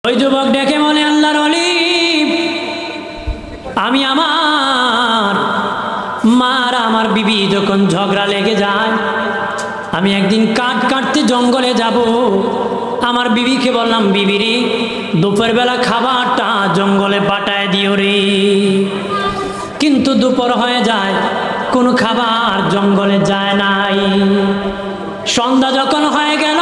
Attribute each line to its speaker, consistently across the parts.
Speaker 1: ওই যুবক ডেকে বলে, আল্লাহর ওলি, আমি আমার মার আমার বিবি যখন ঝগড়া লেগে যায়, আমি একদিন কাঠ কাটতে জঙ্গলে যাব। আমার বিবিকে বললাম, বিবিরে দুপুরবেলা খাবারটা জঙ্গলে পাঠায় দিও রে। কিন্তু দুপুর হয়ে যায়, কোনো খাবার জঙ্গলে যায় নাই। সন্ধ্যা যখন হয়ে গেল,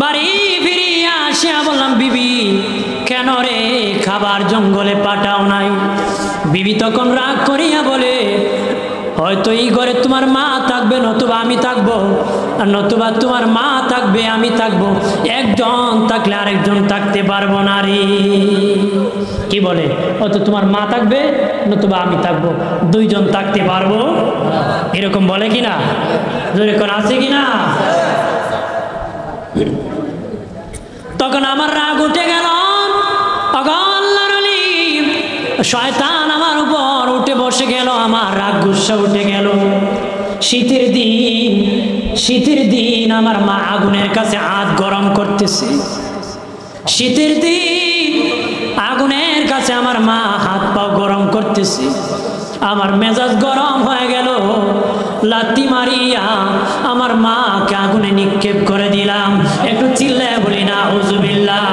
Speaker 1: বাড়ি ফিরিয়ে আসিয়া বললাম, বিবি কেন রে খাবার জঙ্গলে পাঠাও নাই? বিবি তখন রাগ করিয়া বলে, হয়তো এই ঘরে তোমার মা থাকবে, নতুবা আমি থাকবো, আর নতুবা তোমার মা থাকবে আমি থাকবো, একজন থাকলে আরেকজন থাকতে পারবো না রে। কি বলে? হয়তো তোমার মা থাকবে, নতুবা আমি থাকবো, দুইজন থাকতে পারবো, এরকম বলে কিনা? যেরকম আছে কিনা? তখন আমার রাগ উঠে গেল। আল্লাহর ওলি, শয়তান আমার উপর উঠে বসে গেল, আমার রাগ গুসা উঠে গেল। শীতের দিন আমার মা আগুনের কাছে হাত গরম করতেছে। শীতের দিন আগুনের কাছে আমার মা হাত পা গরম করতেছে। আমার মেজাজ গরম হয়ে গেল, লাথি মারিয়া আমার মাকে আগুনে নিক্ষেপ করে দিলাম। একটু চিল্লায় বলি না, আউযুবিল্লাহ।